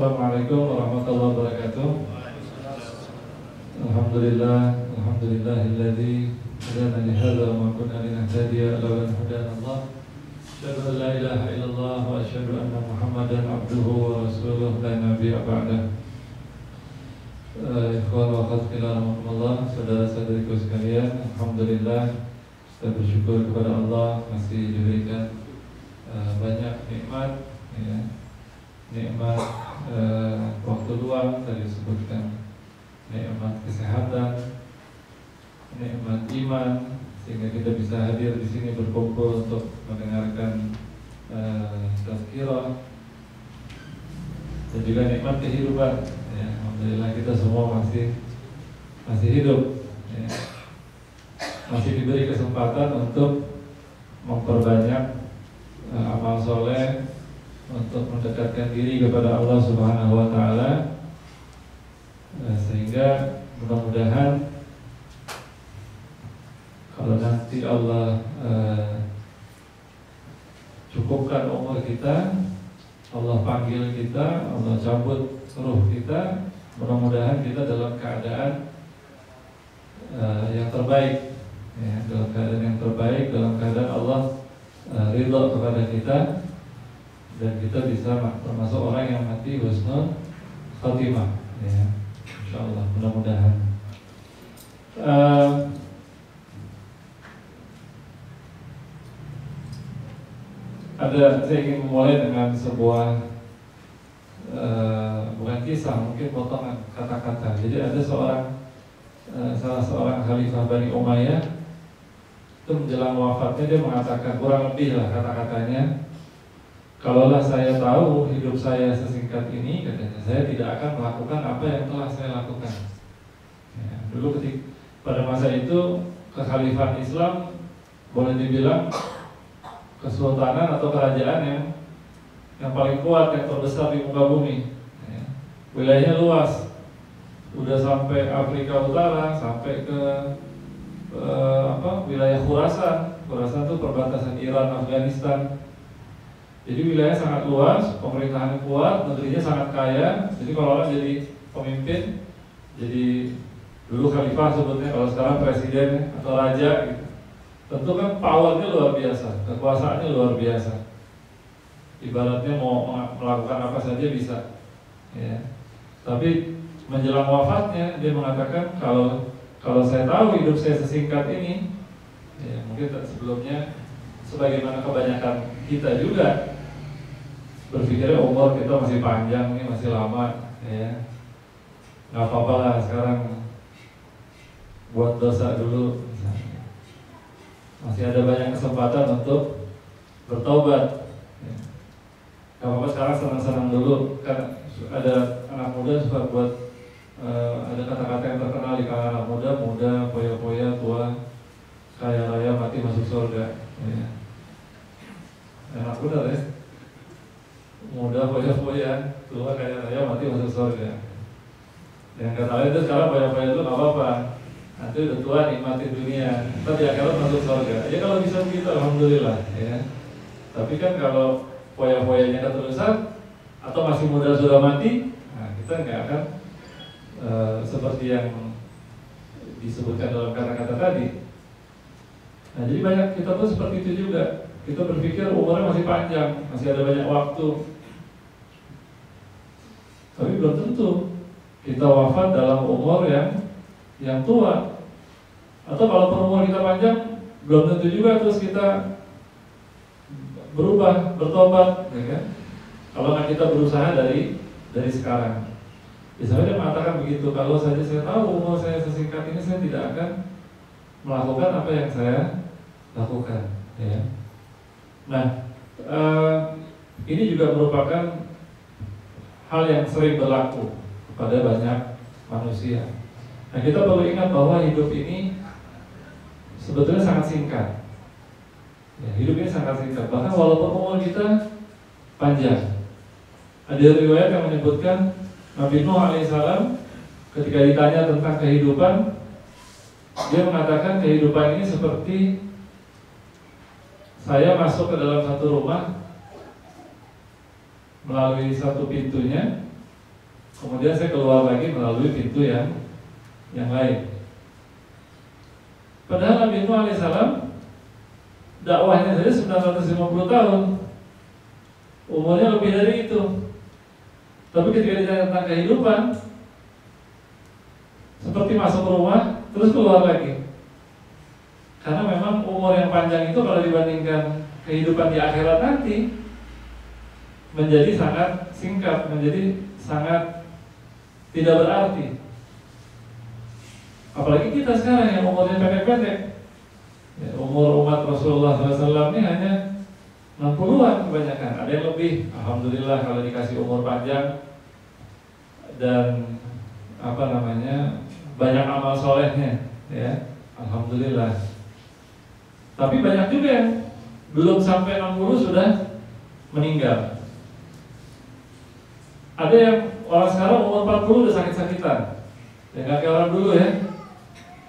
Assalamualaikum warahmatullahi wabarakatuh. Alhamdulillahilladzi hadana li hadza wa ma kunna linahtadiya laula an hadana Allah. Asyhadu an la ilaha illallah wa asyhadu anna Muhammadan abduhu wa rasuluhu la nabiyya ba'dah. Ikhwan wa akhwat fillah rahimakumullah, saudara-saudariku sekalian, alhamdulillah kita bersyukur kepada Allah masih diberikan banyak nikmat, ya. Nikmat waktu luang tadi disebutkan, nikmat kesehatan, nikmat iman, sehingga kita bisa hadir di sini berkumpul untuk mendengarkan tazkirah, dan juga nikmat kehidupan. Ya, alhamdulillah kita semua masih hidup, ya. Masih diberi kesempatan untuk memperbanyak amal soleh, untuk mendekatkan diri kepada Allah Subhanahu wa Ta'ala, sehingga mudah-mudahan kalau nanti Allah cukupkan umur kita, Allah panggil kita, Allah cabut ruh kita, mudah-mudahan kita dalam keadaan yang terbaik, ya, dalam keadaan yang terbaik, dalam keadaan Allah ridha kepada kita, dan kita bisa termasuk orang yang mati husnul khatimah, ya, insyaallah, mudah-mudahan. Saya ingin memulai dengan sebuah bukan kisah, mungkin potongan kata-kata. Jadi ada salah seorang khalifah Bani Umayyah itu menjelang wafatnya dia mengatakan, kurang lebih lah kata-katanya, kalaulah saya tahu hidup saya sesingkat ini, katanya, saya tidak akan melakukan apa yang telah saya lakukan. Ya, dulu pada masa itu kekhalifahan Islam boleh dibilang kesultanan atau kerajaan yang paling kuat, yang terbesar di muka bumi. Ya, wilayahnya luas, udah sampai Afrika Utara, sampai ke wilayah Khurasan. Khurasan itu perbatasan Iran, Afghanistan. Jadi wilayahnya sangat luas, pemerintahan kuat, negerinya sangat kaya. Jadi kalau orang jadi pemimpin, jadi dulu khalifah sebetulnya, kalau sekarang presiden atau raja gitu, tentu kan powernya luar biasa, kekuasaannya luar biasa. Ibaratnya mau melakukan apa saja bisa, ya. Tapi menjelang wafatnya dia mengatakan, kalau saya tahu hidup saya sesingkat ini, ya, mungkin sebelumnya sebagaimana kebanyakan kita juga berpikirnya umur kita masih panjang nih, masih lama, ya, nggak apa-apa lah sekarang buat dosa dulu misalnya. Masih ada banyak kesempatan untuk bertobat, ya. Nggak apa-apa sekarang senang-senang dulu. Kan ada anak muda suka buat ada kata-kata yang terkenal di kalangan anak muda, poya-poya, tua kaya raya, mati masuk surga, ya. Enak benar, ya. Muda poya-poya, tua kaya raya, mati masuk surga. Yang kata lain itu sekarang poya-poya itu nggak apa-apa, nanti udah tua nikmatin dunia, ntar di akhirat masuk surga. Ya kalau bisa begitu alhamdulillah, ya. Tapi kan kalau poya-poyanya keterusan atau masih muda sudah mati, nah kita nggak akan seperti yang disebutkan dalam kata-kata tadi. Nah, jadi banyak kita tuh seperti itu juga. Kita berpikir umurnya masih panjang, masih ada banyak waktu. Tapi belum tentu kita wafat dalam umur yang tua. Atau kalau umur kita panjang, belum tentu juga terus kita berubah, bertobat, ya kan? Kalau nggak kita berusaha dari sekarang. Biasanya dia mengatakan begitu, kalau saja saya tahu umur saya sesingkat ini, saya tidak akan melakukan apa yang saya lakukan, ya. Nah, ini juga merupakan hal yang sering berlaku kepada banyak manusia. Nah, kita perlu ingat bahwa hidup ini sebetulnya sangat singkat, ya, hidup ini sangat singkat. Bahkan walaupun umur kita panjang, ada riwayat yang menyebutkan Nabi Nuh alaihissalam ketika ditanya tentang kehidupan, dia mengatakan kehidupan ini seperti saya masuk ke dalam satu rumah melalui satu pintunya, kemudian saya keluar lagi melalui pintu yang lain. Padahal Nabi Nuh alaihissalam dakwahnya saja 950 tahun, umurnya lebih dari itu. Tapi ketika ditanya tentang kehidupan, seperti masuk rumah terus keluar lagi. Karena memang umur yang panjang itu kalau dibandingkan kehidupan di akhirat nanti menjadi sangat singkat, menjadi sangat tidak berarti. Apalagi kita sekarang yang umurnya pendek-pendek. Ya, umur umat Rasulullah SAW ini hanya 60-an kebanyakan. Ada yang lebih, alhamdulillah kalau dikasih umur panjang dan banyak amal solehnya, ya, alhamdulillah. Tapi banyak juga yang belum sampai 60 sudah meninggal. Ada yang orang sekarang umur 40 udah sakit-sakitan. Ya nggak kayak orang dulu ya.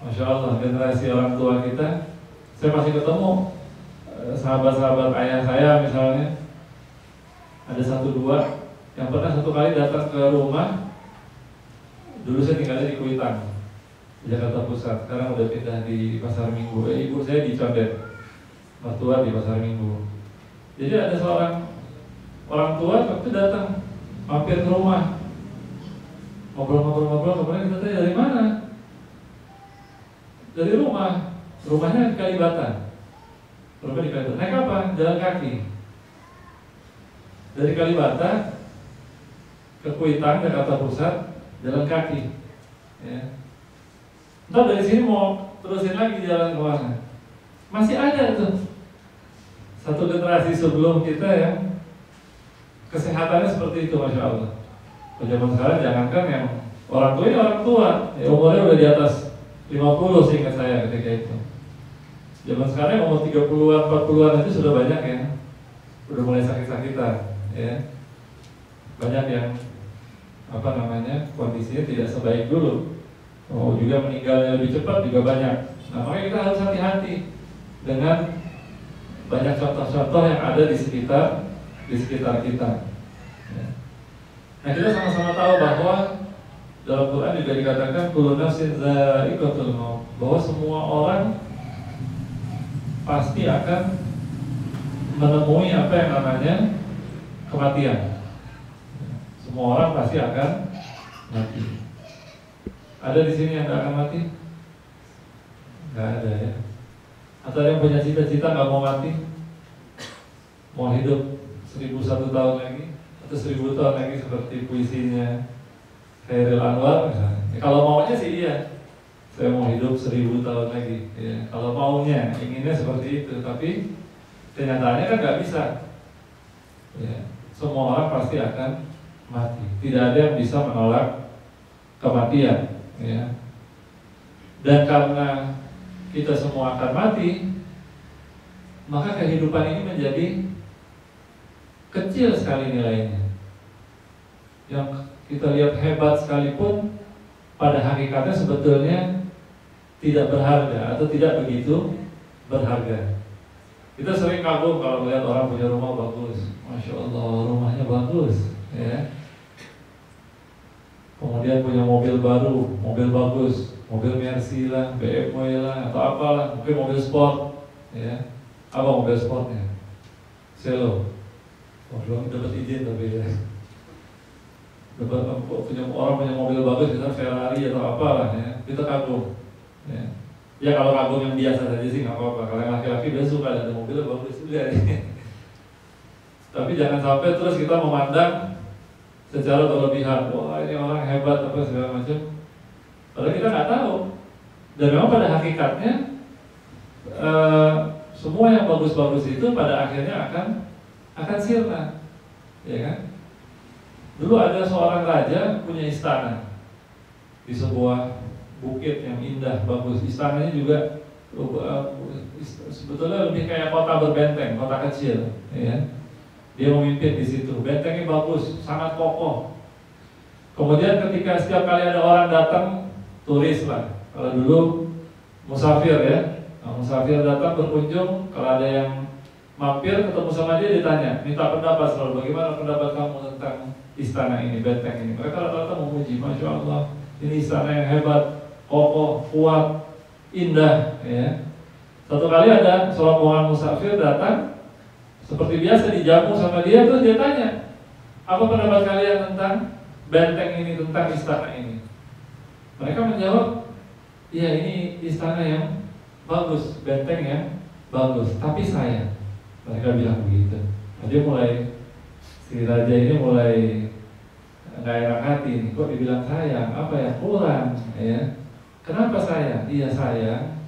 Masya Allah, generasi orang tua kita. Saya masih ketemu sahabat-sahabat ayah saya misalnya. Ada 1-2 yang pernah satu kali datang ke rumah. Dulu saya tinggalnya di Kuitang, Jakarta Pusat. Sekarang udah pindah di Pasar Minggu. Ibu saya di Condet, mertua di Pasar Minggu. Jadi ada seorang orang tua waktu datang mampir ke rumah, ngobrol-ngobrol, kemudian kita tanya dari mana? Dari rumah, rumahnya di Kalibata. Rumah di Kalibata. Naik apa? Jalan kaki. Dari Kalibata ke Kuitang, Jakarta Pusat, jalan kaki. Ya. Entah dari sini mau terusin lagi jalan ke mana. Masih ada tuh satu generasi sebelum kita yang kesehatannya seperti itu, Masya Allah. Zaman sekarang jangankan yang orang tua, ini orang tua, ya umurnya udah di atas 50 seingat saya ketika itu. Zaman sekarang umur 30-an, 40-an aja sudah banyak ya, udah mulai sakit-sakitan, ya. Banyak yang kondisinya tidak sebaik dulu. Oh, juga meninggalnya lebih cepat juga banyak. Nah, makanya kita harus hati-hati dengan banyak contoh-contoh yang ada di sekitar kita. Ya. Nah, kita sama-sama tahu bahwa dalam Quran juga dikatakan kullu nafsin dha'iqatul maut, bahwa semua orang pasti akan menemui apa yang namanya kematian. Semua orang pasti akan mati. Ada di sini yang nggak akan mati? Nggak ada ya. Atau yang punya cita-cita nggak mau mati, mau hidup 1001 tahun lagi atau 1000 tahun lagi seperti puisinya Khairil Anwar misalnya. Ya, kalau maunya sih iya, saya mau hidup 1000 tahun lagi. Ya, kalau maunya, inginnya seperti itu, tapi kenyataannya kan nggak bisa. Ya, semua orang pasti akan mati. Tidak ada yang bisa menolak kematian. Ya. Dan karena kita semua akan mati, maka kehidupan ini menjadi kecil sekali nilainya. Yang kita lihat hebat sekalipun, pada hakikatnya sebetulnya tidak berharga atau tidak begitu berharga. Kita sering kagum kalau melihat orang punya rumah bagus, Masya Allah rumahnya bagus, ya. Kemudian punya mobil baru, mobil bagus, mobil Mercy lah, BMW lah, atau apalah, mungkin mobil sport, ya. Apa mobil sportnya? Selo. Oh, belum dapat izin tapi ya. Orang punya mobil bagus, misalnya Ferrari atau apalah, ya. Kita kagum. Ya. Ya kalau kagum yang biasa saja sih nggak apa-apa. Kalau yang laki-laki dia suka ada mobil bagus juga. Tapi jangan sampai terus kita memandang secara berlebihan, wah ini orang hebat apa segala macam. Padahal kita nggak tahu. Dan memang pada hakikatnya semua yang bagus-bagus itu pada akhirnya akan sirna, ya kan? Dulu ada seorang raja punya istana di sebuah bukit yang indah, bagus. Istananya juga sebetulnya lebih kayak kota berbenteng, kota kecil, ya. Dia memimpin di situ. Bentengnya bagus, sangat kokoh. Kemudian ketika setiap kali ada orang datang, turis lah. Kalau dulu musafir ya, musafir datang berkunjung, kalau ada yang mampir ketemu sama dia ditanya, minta pendapat selalu, bagaimana pendapat kamu tentang istana ini, benteng ini. Mereka rata-rata memuji, Masya Allah, ini istana yang hebat, kokoh, kuat, indah. Ya. Satu kali ada seorang rombongan musafir datang, seperti biasa dijamu sama dia, terus dia tanya, apa pendapat kalian tentang benteng ini, tentang istana ini? Mereka menjawab, iya ini istana yang bagus, benteng yang bagus, tapi sayang. Mereka bilang begitu. Nah, dia mulai, si raja ini mulai nggak enak hati nih, kok dibilang sayang, apa yang kurang ya? Kenapa sayang? Iya sayang,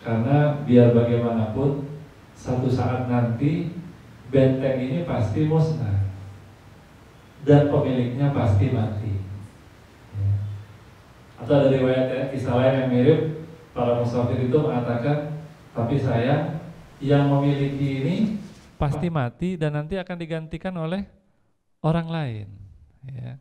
karena biar bagaimanapun satu saat nanti benteng ini pasti musnah dan pemiliknya pasti mati. Ya. Atau ada riwayat ya, kisah lain yang mirip, para musafir itu mengatakan, tapi sayang, yang memiliki ini pasti mati dan nanti akan digantikan oleh orang lain. Ya.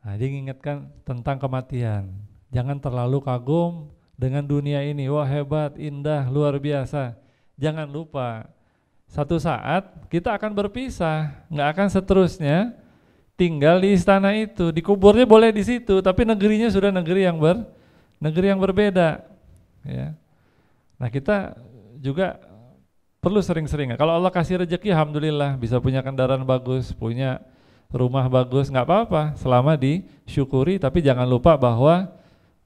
Nah, dia mengingatkan tentang kematian. Jangan terlalu kagum dengan dunia ini. Wah hebat, indah, luar biasa. Jangan lupa, satu saat kita akan berpisah, nggak akan seterusnya tinggal di istana itu. Dikuburnya boleh di situ, tapi negerinya sudah negeri yang berbeda. Ya. Nah kita juga perlu sering-sering. Kalau Allah kasih rezeki, alhamdulillah bisa punya kendaraan bagus, punya rumah bagus, nggak apa-apa selama disyukuri. Tapi jangan lupa bahwa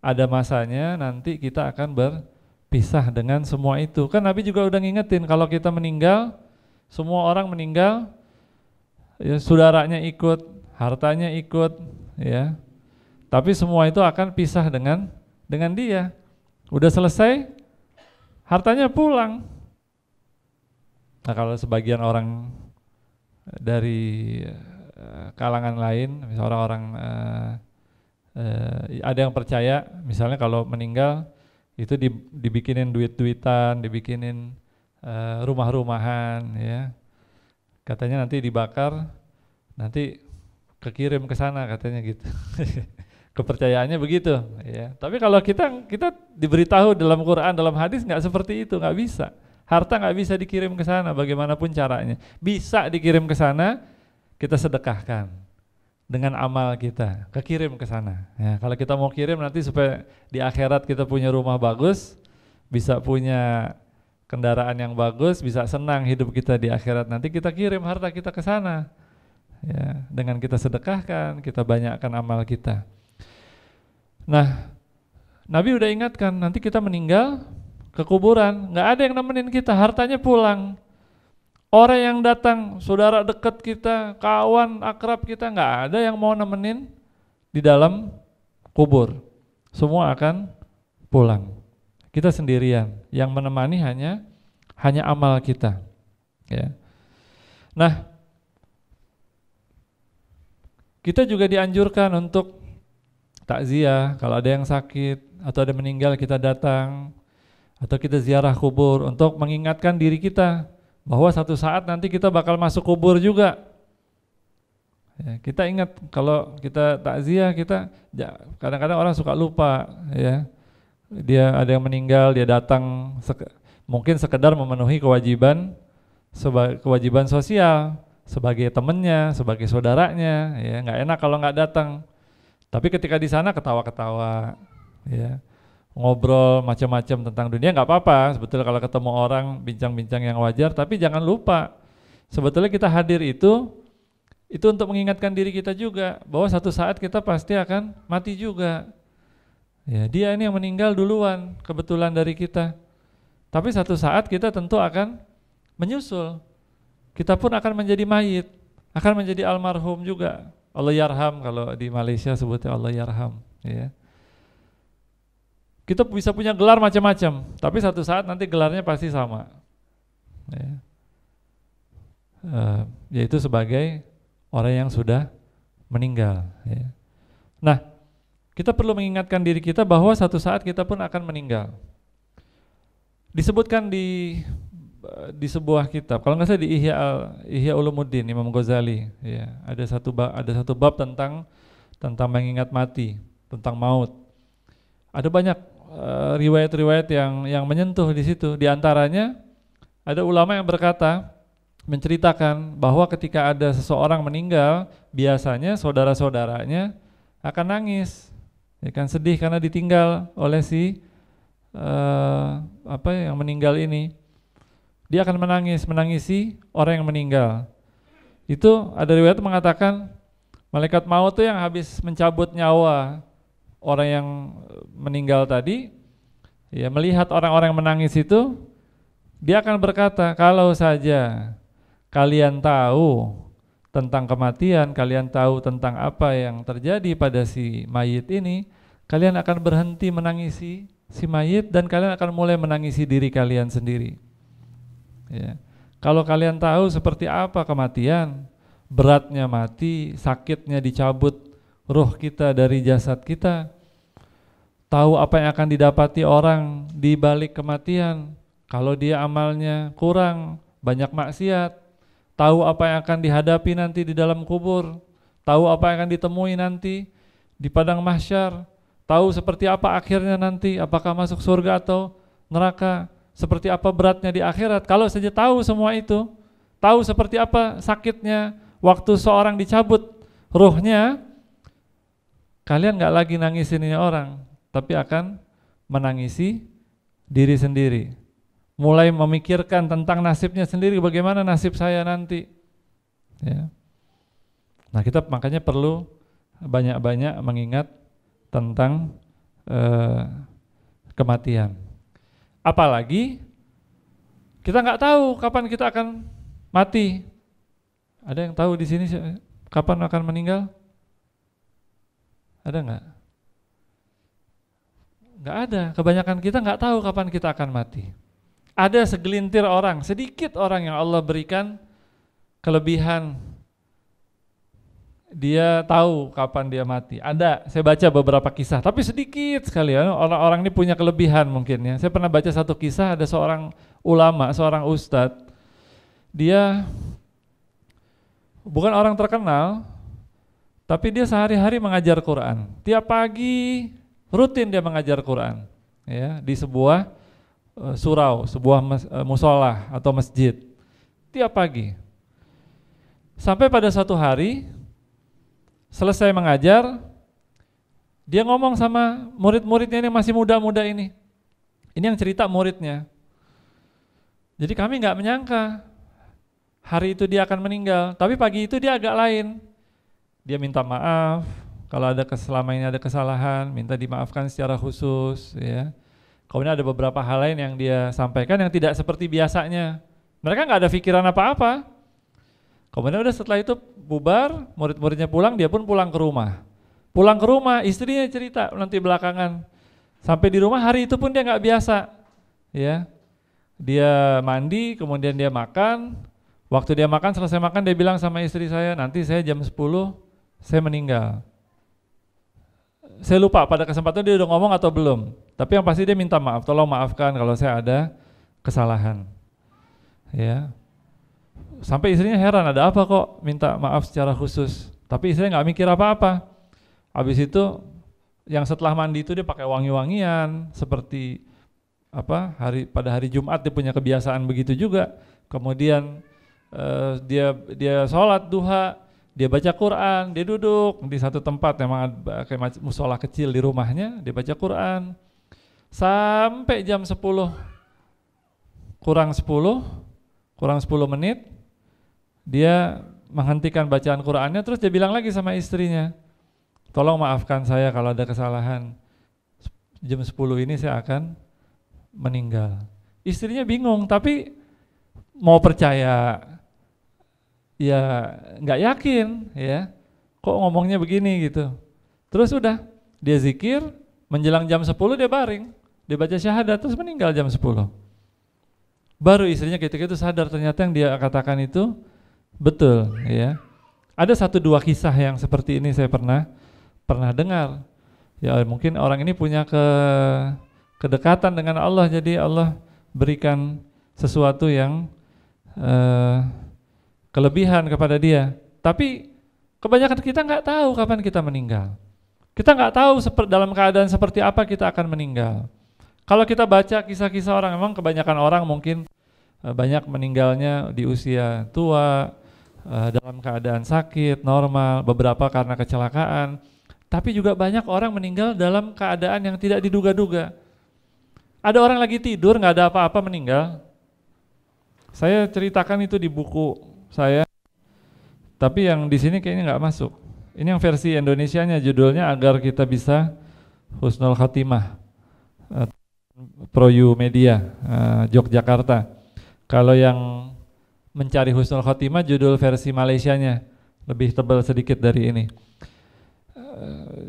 ada masanya nanti kita akan berpisah dengan semua itu. Kan Nabi juga udah ngingetin kalau kita meninggal, semua orang meninggal, ya, saudaranya ikut, hartanya ikut, ya. Tapi semua itu akan pisah dengan dia. Udah selesai, hartanya pulang. Nah kalau sebagian orang dari kalangan lain, misalnya orang-orang ada yang percaya, misalnya kalau meninggal itu dibikinin duit-duitan, dibikinin rumah-rumahan, ya. Katanya nanti dibakar, nanti kekirim ke sana katanya gitu. Kepercayaannya begitu, ya. Tapi kalau kita diberitahu dalam Quran, dalam hadis nggak seperti itu, nggak bisa. Harta nggak bisa dikirim ke sana, bagaimanapun caranya. Bisa dikirim ke sana, kita sedekahkan dengan amal kita, kekirim ke sana. Ya, kalau kita mau kirim nanti supaya di akhirat kita punya rumah bagus, bisa punya kendaraan yang bagus, bisa senang hidup kita di akhirat. Nanti kita kirim harta kita ke sana. Ya, dengan kita sedekahkan, kita banyakkan amal kita. Nah, Nabi udah ingatkan, nanti kita meninggal ke kuburan, nggak ada yang nemenin kita, hartanya pulang. Orang yang datang, saudara dekat kita, kawan, akrab kita, nggak ada yang mau nemenin di dalam kubur. Semua akan pulang. Kita sendirian, yang menemani hanya amal kita. Ya. Nah, kita juga dianjurkan untuk takziah, kalau ada yang sakit atau ada meninggal kita datang, atau kita ziarah kubur untuk mengingatkan diri kita bahwa satu saat nanti kita bakal masuk kubur juga. Ya, kita ingat kalau kita takziah, kita kadang-kadang orang suka lupa, ya. Dia ada yang meninggal, dia datang mungkin sekedar memenuhi kewajiban sosial sebagai temannya, sebagai saudaranya, ya. Nggak enak kalau nggak datang. Tapi ketika di sana ketawa-ketawa, ya. Ngobrol macam-macam tentang dunia nggak apa-apa sebetulnya kalau ketemu orang bincang-bincang yang wajar, tapi jangan lupa sebetulnya kita hadir itu untuk mengingatkan diri kita juga bahwa satu saat kita pasti akan mati juga. Ya, dia ini yang meninggal duluan kebetulan dari kita, tapi satu saat kita tentu akan menyusul, kita pun akan menjadi mayit, akan menjadi almarhum juga. Allah yarham kalau di Malaysia sebutnya Allah yarham, ya. Kita bisa punya gelar macam-macam, tapi satu saat nanti gelarnya pasti sama, ya. Yaitu sebagai orang yang sudah meninggal, ya. Nah, kita perlu mengingatkan diri kita bahwa satu saat kita pun akan meninggal. Disebutkan di sebuah kitab, kalau nggak salah di Ihya Ulumuddin Imam Ghazali, ya, ada satu bab tentang mengingat mati, tentang maut. Ada banyak riwayat-riwayat yang menyentuh di situ. Di antaranya ada ulama yang berkata menceritakan bahwa ketika ada seseorang meninggal, biasanya saudara-saudaranya akan nangis, ya kan, sedih karena ditinggal oleh si yang meninggal ini. Dia akan menangisi orang yang meninggal. Itu ada riwayat mengatakan malaikat maut itu yang habis mencabut nyawa orang yang meninggal tadi, ya, melihat orang-orang yang menangis itu, dia akan berkata, kalau saja kalian tahu tentang kematian, kalian tahu tentang apa yang terjadi pada si mayit ini, kalian akan berhenti menangisi si mayit dan kalian akan mulai menangisi diri kalian sendiri. Ya. Kalau kalian tahu seperti apa kematian, beratnya mati, sakitnya dicabut ruh kita dari jasad kita, tahu apa yang akan didapati orang di balik kematian, kalau dia amalnya kurang, banyak maksiat, tahu apa yang akan dihadapi nanti di dalam kubur, tahu apa yang akan ditemui nanti di padang mahsyar, tahu seperti apa akhirnya nanti, apakah masuk surga atau neraka, seperti apa beratnya di akhirat. Kalau saja tahu semua itu, tahu seperti apa sakitnya waktu seorang dicabut ruhnya, kalian gak lagi nangisin ini orang, tapi akan menangisi diri sendiri. Mulai memikirkan tentang nasibnya sendiri, bagaimana nasib saya nanti. Ya. Nah, kita makanya perlu banyak-banyak mengingat tentang kematian. Apalagi kita nggak tahu kapan kita akan mati. Ada yang tahu di sini kapan akan meninggal? Ada nggak? Nggak ada. Kebanyakan kita nggak tahu kapan kita akan mati. Ada segelintir orang, sedikit orang yang Allah berikan kelebihan, dia tahu kapan dia mati. Ada, saya baca beberapa kisah, tapi sedikit sekali ya. Orang-orang ini punya kelebihan mungkin ya. Saya pernah baca satu kisah, ada seorang ulama, seorang ustadz. Dia bukan orang terkenal, tapi dia sehari-hari mengajar Quran. Tiap pagi rutin dia mengajar Quran, ya, di sebuah surau, sebuah musola atau masjid. Tiap pagi. Sampai pada suatu hari selesai mengajar, dia ngomong sama murid-muridnya ini, masih muda-muda ini. Ini yang cerita muridnya. Jadi kami nggak menyangka hari itu dia akan meninggal, tapi pagi itu dia agak lain. Dia minta maaf kalau selama ini ada kesalahan, minta dimaafkan secara khusus, ya. Kemudian ada beberapa hal lain yang dia sampaikan yang tidak seperti biasanya. Mereka nggak ada pikiran apa-apa. Kemudian udah setelah itu bubar, murid-muridnya pulang, dia pun pulang ke rumah. Pulang ke rumah, istrinya cerita nanti belakangan. Sampai di rumah hari itu pun dia nggak biasa, ya. Dia mandi, kemudian dia makan. Waktu dia makan, selesai makan, dia bilang sama istri saya, nanti saya jam 10 saya meninggal. Saya lupa pada kesempatan dia udah ngomong atau belum. Tapi yang pasti dia minta maaf, tolong maafkan kalau saya ada kesalahan, ya. Sampai istrinya heran, ada apa kok minta maaf secara khusus. Tapi istrinya nggak mikir apa-apa. Habis itu yang setelah mandi itu dia pakai wangi-wangian, seperti pada hari Jumat dia punya kebiasaan begitu juga. Kemudian dia sholat duha, dia baca Quran, dia duduk di satu tempat, memang kayak musola kecil di rumahnya, dia baca Quran sampai jam 10 kurang 10 menit. Dia menghentikan bacaan Qur'annya, terus dia bilang lagi sama istrinya, tolong maafkan saya kalau ada kesalahan, jam 10 ini saya akan meninggal. Istrinya bingung, tapi mau percaya ya nggak yakin, ya, kok ngomongnya begini gitu. Terus udah dia zikir, menjelang jam 10 dia baring, dia baca syahadat, terus meninggal jam 10. Baru istrinya ketika itu sadar ternyata yang dia katakan itu betul, ya. Ada 1-2 kisah yang seperti ini saya pernah dengar. Ya mungkin orang ini punya kedekatan dengan Allah, jadi Allah berikan sesuatu yang kelebihan kepada dia. Tapi kebanyakan kita nggak tahu kapan kita meninggal. Kita nggak tahu dalam keadaan seperti apa kita akan meninggal. Kalau kita baca kisah-kisah orang, memang kebanyakan orang mungkin banyak meninggalnya di usia tua, dalam keadaan sakit, normal, beberapa karena kecelakaan. Tapi juga banyak orang meninggal dalam keadaan yang tidak diduga-duga. Ada orang lagi tidur, nggak ada apa-apa meninggal. Saya ceritakan itu di buku saya, tapi yang di sini kayaknya nggak masuk. Ini yang versi Indonesianya, judulnya Agar Kita Bisa Husnul Khotimah, Proyu Media, Yogyakarta. Kalau yang mencari husnul khotimah, judul versi Malaysianya lebih tebal sedikit dari ini.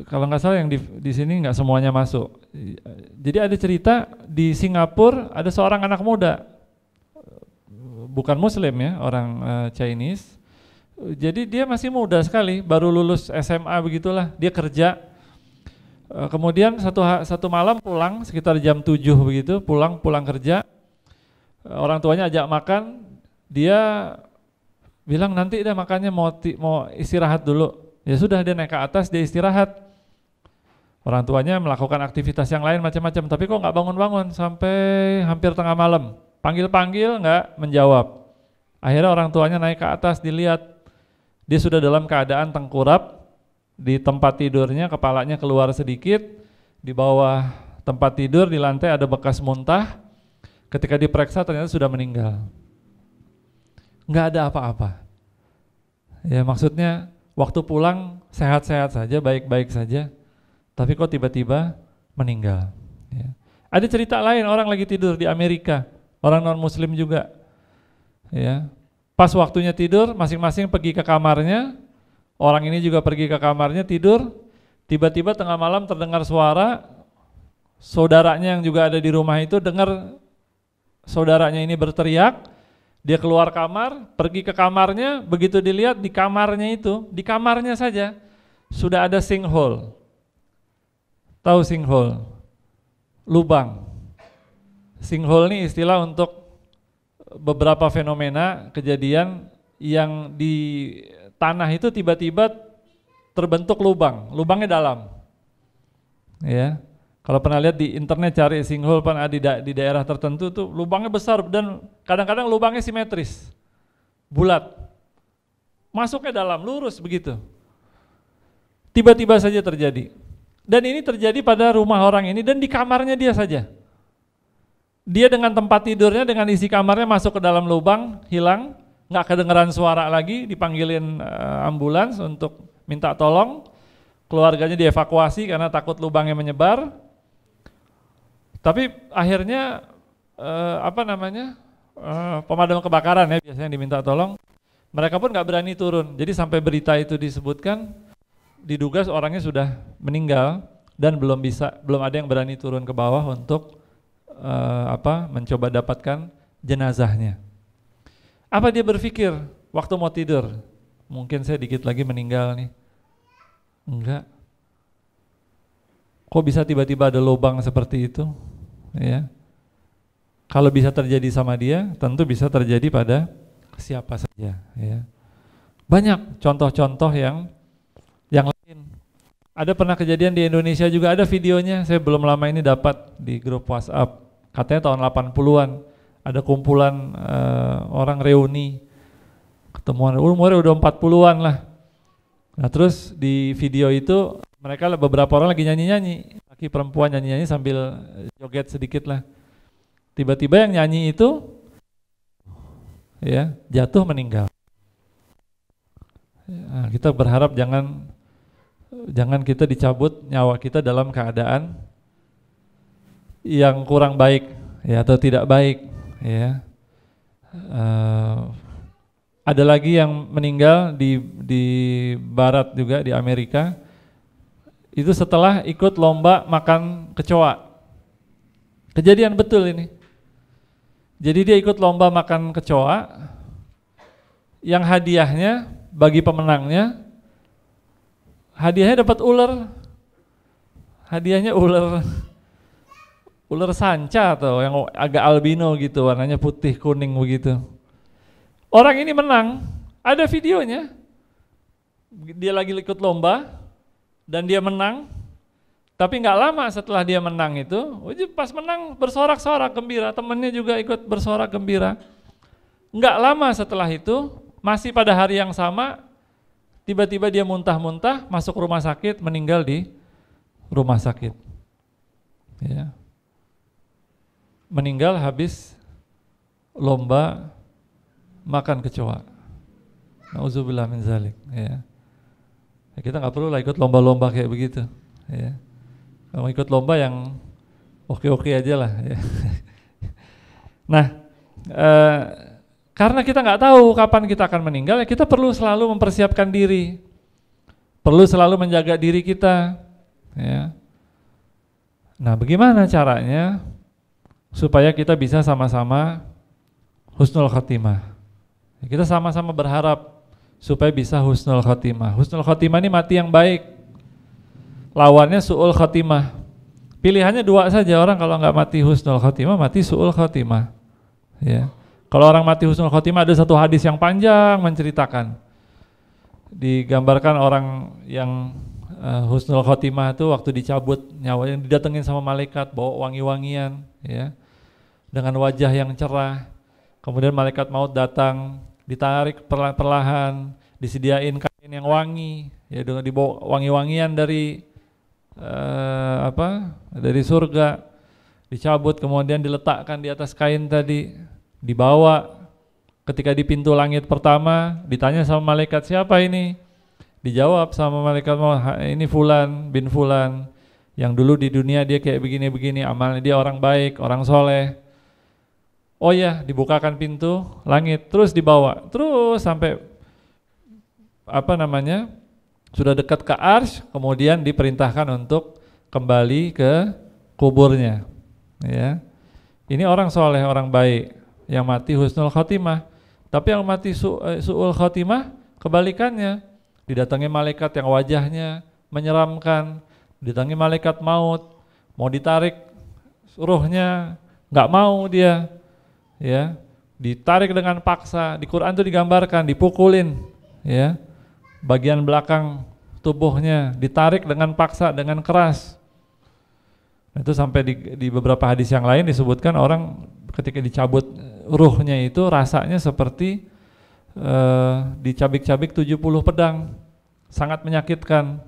Kalau nggak salah yang di sini nggak semuanya masuk. Jadi ada cerita di Singapura ada seorang anak muda, bukan Muslim ya, orang Chinese. Jadi dia masih muda sekali, baru lulus SMA begitulah. Dia kerja. Kemudian satu malam pulang sekitar jam 7 begitu, pulang kerja. Orang tuanya ajak makan, dia bilang nanti deh makannya mau istirahat dulu. Ya sudah, dia naik ke atas, dia istirahat. Orang tuanya melakukan aktivitas yang lain macam-macam, tapi kok nggak bangun-bangun sampai hampir tengah malam. Panggil-panggil nggak menjawab. Akhirnya orang tuanya naik ke atas, dilihat dia sudah dalam keadaan tengkurap di tempat tidurnya, kepalanya keluar sedikit, di bawah tempat tidur di lantai ada bekas muntah. Ketika diperiksa ternyata sudah meninggal. Nggak ada apa-apa. Ya maksudnya waktu pulang sehat-sehat saja, baik-baik saja, tapi kok tiba-tiba meninggal. Ya. Ada cerita lain, orang lagi tidur di Amerika, orang non-Muslim juga. Ya. Pas waktunya tidur, masing-masing pergi ke kamarnya, orang ini juga pergi ke kamarnya tidur, tiba-tiba tengah malam terdengar suara, saudaranya yang juga ada di rumah itu dengar saudaranya ini berteriak, dia keluar kamar, pergi ke kamarnya, begitu dilihat di kamarnya itu, di kamarnya saja sudah ada sinkhole. Tahu sinkhole? Lubang. Sinkhole ini istilah untuk beberapa fenomena kejadian yang di tanah itu tiba-tiba terbentuk lubang, lubangnya dalam. Ya. Kalau pernah lihat di internet cari sinkhole di daerah tertentu tuh lubangnya besar dan kadang-kadang lubangnya simetris, bulat, masuknya dalam, lurus begitu. Tiba-tiba saja terjadi. Dan ini terjadi pada rumah orang ini dan di kamarnya dia saja. Dia dengan tempat tidurnya, dengan isi kamarnya masuk ke dalam lubang, hilang, nggak kedengeran suara lagi, dipanggilin ambulans untuk minta tolong. Keluarganya dievakuasi karena takut lubangnya menyebar. Tapi akhirnya pemadam kebakaran ya biasanya diminta tolong. Mereka pun nggak berani turun. Jadi sampai berita itu disebutkan, diduga orangnya sudah meninggal dan belum ada yang berani turun ke bawah untuk mencoba dapatkan jenazahnya. Apa dia berpikir waktu mau tidur? Mungkin saya dikit lagi meninggal nih. Enggak. Kok bisa tiba-tiba ada lubang seperti itu? Ya. Kalau bisa terjadi sama dia, tentu bisa terjadi pada siapa saja. Ya. Banyak contoh-contoh yang lain. Ada pernah kejadian di Indonesia juga, ada videonya. Saya belum lama ini dapat di grup WhatsApp. Katanya tahun 80-an ada kumpulan orang reuni, ketemuan umurnya udah 40-an lah. Nah terus di video itu mereka beberapa orang lagi nyanyi-nyanyi, laki perempuan nyanyi-nyanyi sambil joget sedikit lah. Tiba-tiba yang nyanyi itu ya jatuh meninggal. Nah, kita berharap jangan kita dicabut nyawa kita dalam keadaan yang kurang baik ya atau tidak baik ya. Ada lagi yang meninggal di barat juga di Amerika. Itu setelah ikut lomba makan kecoa. Kejadian betul ini. Jadi dia ikut lomba makan kecoa. Yang hadiahnya bagi pemenangnya, hadiahnya dapat ular. Hadiahnya ular sanca atau yang agak albino gitu, warnanya putih kuning begitu. Orang ini menang, ada videonya. Dia lagi ikut lomba dan dia menang. Tapi nggak lama setelah dia menang itu, pas menang bersorak-sorak gembira, temennya juga ikut bersorak gembira. Nggak lama setelah itu, masih pada hari yang sama, tiba-tiba dia muntah-muntah, masuk rumah sakit, meninggal di rumah sakit. Ya. Meninggal habis lomba makan kecoa. Nauzubillah min zalik. Ya. Kita nggak perlu lah ikut lomba-lomba kayak begitu. Ya. Kalau ikut lomba yang oke-oke aja lah. Ya. Nah, karena kita nggak tahu kapan kita akan meninggal, ya kita perlu selalu mempersiapkan diri, perlu selalu menjaga diri kita. Ya. Nah, bagaimana caranya supaya kita bisa sama-sama husnul khotimah? Ya, kita sama-sama berharap supaya bisa husnul khotimah. Husnul khotimah ini mati yang baik. Lawannya su'ul khotimah. Pilihannya dua saja, orang kalau nggak mati husnul khotimah, mati su'ul khotimah. Ya. Kalau orang mati husnul khotimah, ada satu hadis yang panjang menceritakan. Digambarkan orang yang husnul khotimah itu waktu dicabut nyawanya, didatengin sama malaikat bawa wangi-wangian, ya, dengan wajah yang cerah. Kemudian malaikat maut datang, ditarik perlahan, disediain kain yang wangi, ya, dengan dibawa wangi-wangian dari dari surga, dicabut kemudian diletakkan di atas kain tadi, dibawa. Ketika di pintu langit pertama ditanya sama malaikat, siapa ini? Dijawab sama malaikat, ini Fulan bin Fulan, yang dulu di dunia dia kayak begini-begini, amalnya dia orang baik, orang soleh. Oh ya, dibukakan pintu langit, terus dibawa, terus sampai sudah dekat ke arsy, kemudian diperintahkan untuk kembali ke kuburnya. Ya, ini orang soleh, orang baik, yang mati husnul khotimah. Tapi yang mati su'ul khotimah kebalikannya, didatangi malaikat yang wajahnya menyeramkan, didatangi malaikat maut, mau ditarik ruhnya, nggak mau dia, ya, ditarik dengan paksa. Di Quran itu digambarkan dipukulin, ya, bagian belakang tubuhnya ditarik dengan paksa, dengan keras. Itu sampai di beberapa hadis yang lain disebutkan orang ketika dicabut ruhnya itu rasanya seperti dicabik-cabik 70 pedang, sangat menyakitkan.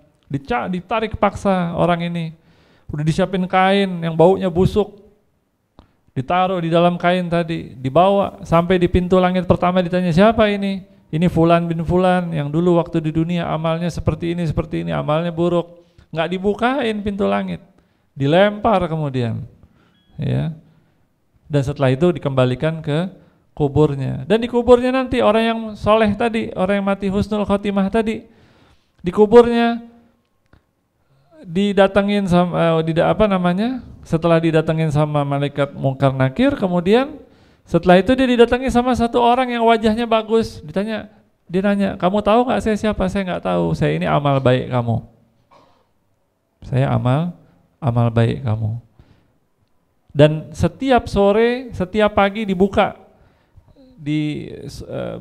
Ditarik paksa orang ini, udah disiapin kain yang baunya busuk, ditaruh di dalam kain tadi, dibawa sampai di pintu langit pertama. Ditanya, siapa ini? Ini Fulan bin Fulan yang dulu waktu di dunia amalnya seperti ini, amalnya buruk. Nggak dibukain pintu langit, dilempar kemudian, ya. Dan setelah itu dikembalikan ke kuburnya. Dan di kuburnya nanti orang yang soleh tadi, orang yang mati husnul khotimah tadi, di kuburnya didatengin sama setelah didatengin sama malaikat Munkar Nakir, kemudian setelah itu dia didatangi sama satu orang yang wajahnya bagus. Dia nanya, kamu tahu nggak saya siapa? Saya nggak tahu. Saya ini amal baik kamu. Saya amal baik kamu. Dan setiap sore, setiap pagi dibuka di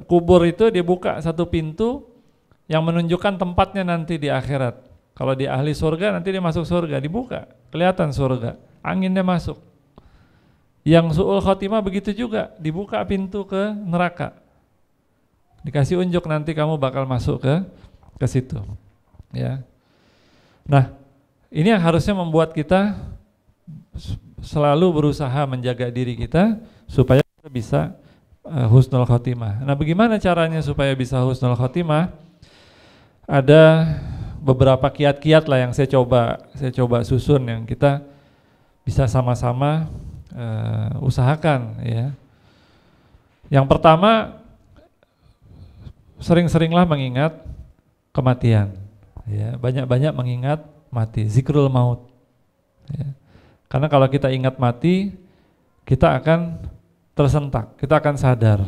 kubur itu, dia buka satu pintu yang menunjukkan tempatnya nanti di akhirat. Kalau di ahli surga nanti dia masuk surga, dibuka, kelihatan surga, anginnya masuk. Yang su'ul khotimah begitu juga, dibuka pintu ke neraka, dikasih unjuk nanti kamu bakal masuk ke situ, ya. Nah, ini yang harusnya membuat kita selalu berusaha menjaga diri kita supaya kita bisa husnul khotimah. Nah, bagaimana caranya supaya bisa husnul khotimah? Ada beberapa kiat-kiat lah yang saya coba susun, yang kita bisa sama-sama usahakan, ya. Yang pertama, sering-seringlah mengingat kematian, ya. Banyak-banyak mengingat mati, zikrul maut, ya. Karena kalau kita ingat mati, kita akan tersentak, kita akan sadar.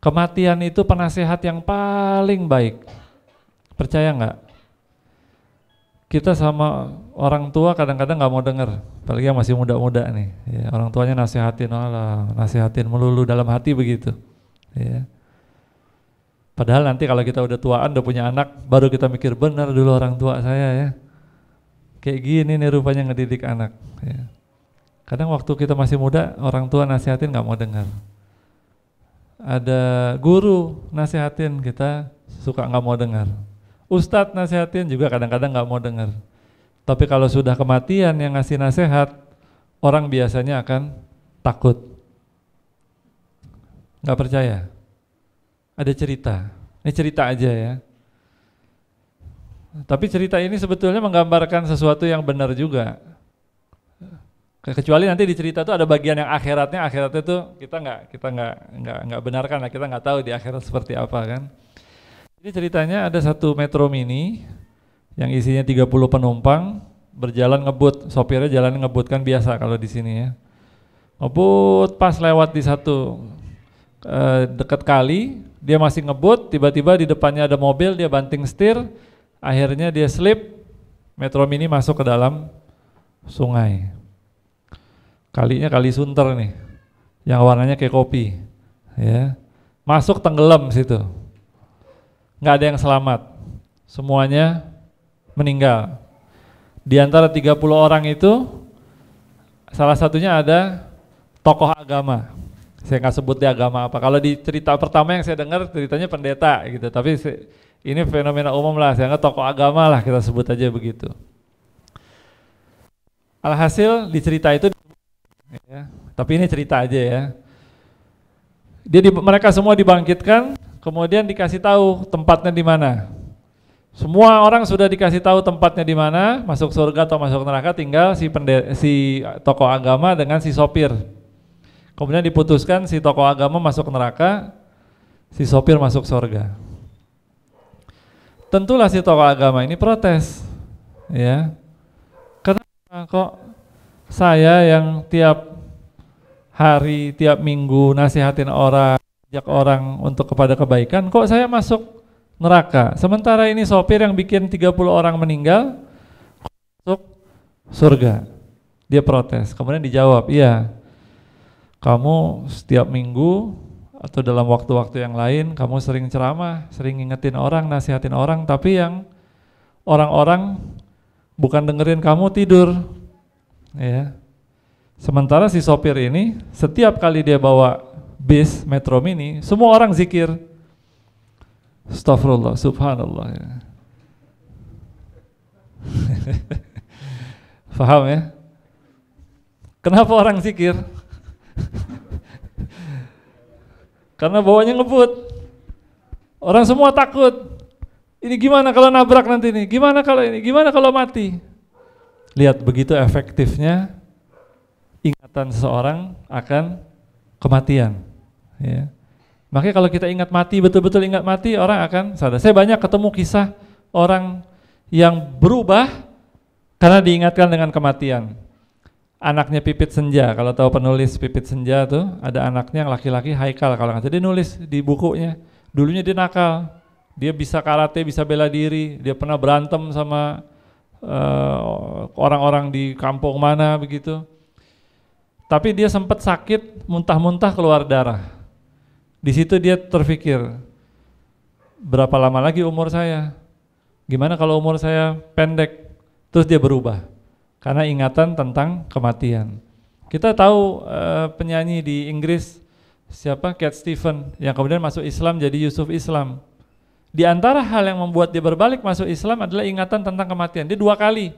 Kematian itu penasehat yang paling baik. Percaya nggak? Kita sama orang tua kadang-kadang nggak mau dengar, apalagi yang masih muda-muda nih. Ya, orang tuanya nasihatin melulu, dalam hati begitu. Ya. Padahal nanti kalau kita udah tuaan, udah punya anak, baru kita mikir, benar dulu orang tua saya, ya. Kayak gini nih rupanya ngedidik anak, ya. Kadang waktu kita masih muda, orang tua nasihatin nggak mau dengar. ada guru nasihatin kita suka nggak mau dengar. Ustadz nasihatin juga kadang-kadang nggak mau dengar. Tapi kalau sudah kematian yang ngasih nasihat, orang biasanya akan takut. Nggak percaya. Ada cerita. Ini cerita aja ya. Tapi cerita ini sebetulnya menggambarkan sesuatu yang benar juga. Kecuali nanti di cerita itu ada bagian yang akhiratnya itu kita nggak benarkan lah, kita nggak tahu di akhirat seperti apa kan. Jadi ceritanya ada satu Metro Mini yang isinya 30 penumpang berjalan ngebut, sopirnya jalan ngebut kan biasa kalau di sini ya. Ngebut pas lewat di satu dekat kali, dia masih ngebut, tiba-tiba di depannya ada mobil, dia banting setir, akhirnya dia slip, Metro Mini masuk ke dalam sungai. Kalinya kali Sunter nih, yang warnanya kayak kopi, ya, masuk tenggelam situ, nggak ada yang selamat, semuanya meninggal. Di antara 30 orang itu, salah satunya ada tokoh agama. Saya nggak sebut dia agama apa. Kalau di cerita pertama yang saya dengar ceritanya pendeta gitu, tapi ini fenomena umum lah, saya nggak tokoh agama lah kita sebut aja begitu. Alhasil di cerita itu. Ya, tapi ini cerita aja ya. Mereka semua dibangkitkan, kemudian dikasih tahu tempatnya di mana. Semua orang sudah dikasih tahu tempatnya di mana, masuk surga atau masuk neraka, tinggal si tokoh agama dengan si sopir. Kemudian diputuskan si tokoh agama masuk neraka, si sopir masuk surga. Tentulah si tokoh agama ini protes, ya. Kenapa kok saya yang tiap hari, tiap minggu nasihatin orang, ajak orang untuk kepada kebaikan, kok saya masuk neraka? Sementara ini sopir yang bikin 30 orang meninggal, masuk surga. Dia protes, kemudian dijawab, iya, kamu setiap minggu atau dalam waktu-waktu yang lain, kamu sering ceramah, sering ngingetin orang, nasihatin orang, tapi yang orang-orang bukan dengerin kamu tidur. Ya. Sementara si sopir ini setiap kali dia bawa bis Metro Mini, semua orang zikir. Astagfirullah, subhanallah. Ya. Faham ya? Kenapa orang zikir? Karena bawanya ngebut. Orang semua takut. Ini gimana kalau nabrak nanti nih? Gimana kalau ini? Gimana kalau mati? Lihat begitu efektifnya ingatan seseorang akan kematian. Ya. Makanya kalau kita ingat mati, betul-betul ingat mati, orang akan sadar. Saya banyak ketemu kisah orang yang berubah karena diingatkan dengan kematian. Anaknya Pipit Senja, kalau tahu penulis Pipit Senja tuh, ada anaknya yang laki-laki Haikal kalau nggak salah. Dia nulis di bukunya, dulunya dia nakal, dia bisa karate, bisa bela diri, dia pernah berantem sama orang-orang di kampung mana begitu. Tapi dia sempat sakit, muntah-muntah keluar darah. Di situ dia terpikir, berapa lama lagi umur saya? Gimana kalau umur saya pendek? Terus dia berubah karena ingatan tentang kematian. Kita tahu penyanyi di Inggris siapa? Cat Stevens yang kemudian masuk Islam jadi Yusuf Islam. Di antara hal yang membuat dia berbalik masuk Islam adalah ingatan tentang kematian. Dia 2 kali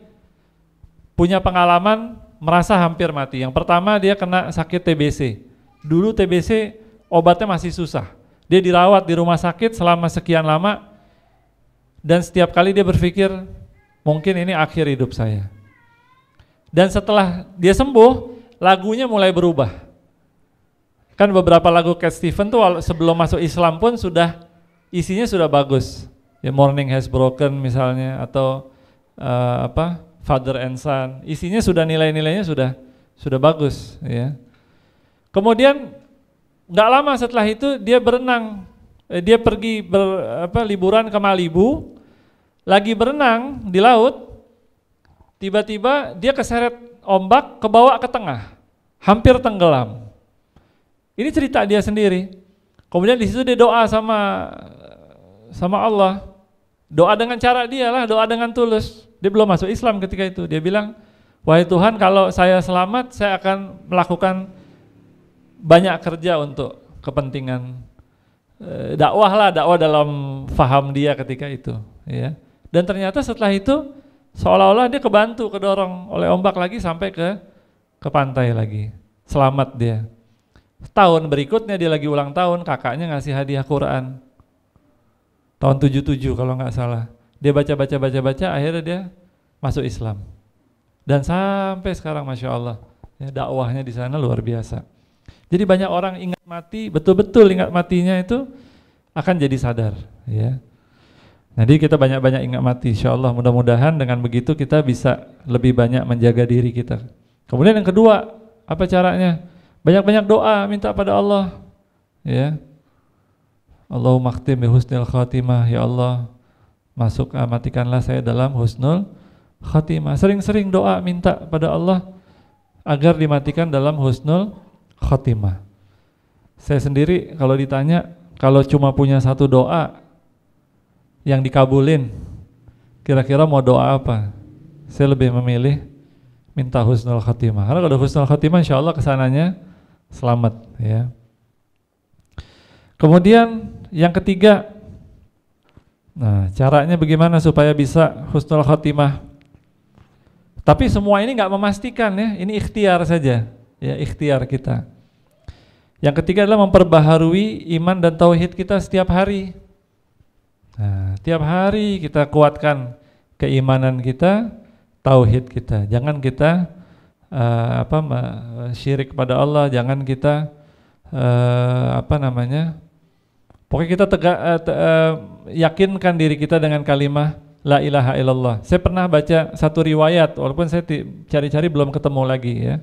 punya pengalaman merasa hampir mati. Yang pertama dia kena sakit TBC. Dulu TBC obatnya masih susah. Dia dirawat di rumah sakit selama sekian lama dan setiap kali dia berpikir mungkin ini akhir hidup saya. Dan setelah dia sembuh, lagunya mulai berubah. Kan beberapa lagu Cat Stevens tuh sebelum masuk Islam pun isinya sudah bagus. Ya Morning Has Broken misalnya atau Father and Son. Isinya sudah nilai-nilainya sudah bagus ya. Kemudian nggak lama setelah itu dia berenang. Dia pergi liburan ke Malibu. Lagi berenang di laut, tiba-tiba dia keseret ombak, kebawa ke tengah. Hampir tenggelam. Ini cerita dia sendiri. Kemudian di situ dia doa sama Allah. Doa dengan cara dia lah, doa dengan tulus. Dia belum masuk Islam ketika itu. Dia bilang, wahai Tuhan, kalau saya selamat, saya akan melakukan banyak kerja untuk kepentingan dakwah dalam faham dia ketika itu, ya. Dan ternyata setelah itu seolah-olah dia kebantu, kedorong oleh ombak lagi sampai ke pantai lagi. Selamat dia. Tahun berikutnya dia lagi ulang tahun, kakaknya ngasih hadiah Quran. Tahun 77 kalau nggak salah. Dia baca, akhirnya dia masuk Islam. Dan sampai sekarang Masya Allah, ya, dakwahnya di sana luar biasa. Jadi banyak orang ingat mati, betul-betul ingat matinya itu akan jadi sadar, ya. Jadi kita banyak-banyak ingat mati, insya Allah. Mudah-mudahan dengan begitu kita bisa lebih banyak menjaga diri kita. Kemudian yang kedua, apa caranya? Banyak-banyak doa, minta pada Allah, ya. Allahumma khtim bi husnil khatimah, ya Allah, matikanlah saya dalam husnul khatimah. Sering-sering doa minta pada Allah agar dimatikan dalam husnul khatimah. Saya sendiri kalau ditanya, kalau cuma punya satu doa yang dikabulin, kira-kira mau doa apa? Saya lebih memilih minta husnul khatimah. Karena kalau husnul khatimah insya Allah kesananya selamat, ya. Kemudian yang ketiga, nah caranya bagaimana supaya bisa husnul khatimah? Tapi semua ini nggak memastikan, ya, ini ikhtiar saja, ya, ikhtiar kita. Yang ketiga adalah memperbaharui iman dan tauhid kita setiap hari. Nah, tiap hari kita kuatkan keimanan kita, tauhid kita. Jangan kita syirik kepada Allah, jangan kita pokoknya kita yakinkan diri kita dengan kalimah la ilaha illallah. Saya pernah baca satu riwayat, walaupun saya cari-cari belum ketemu lagi, ya.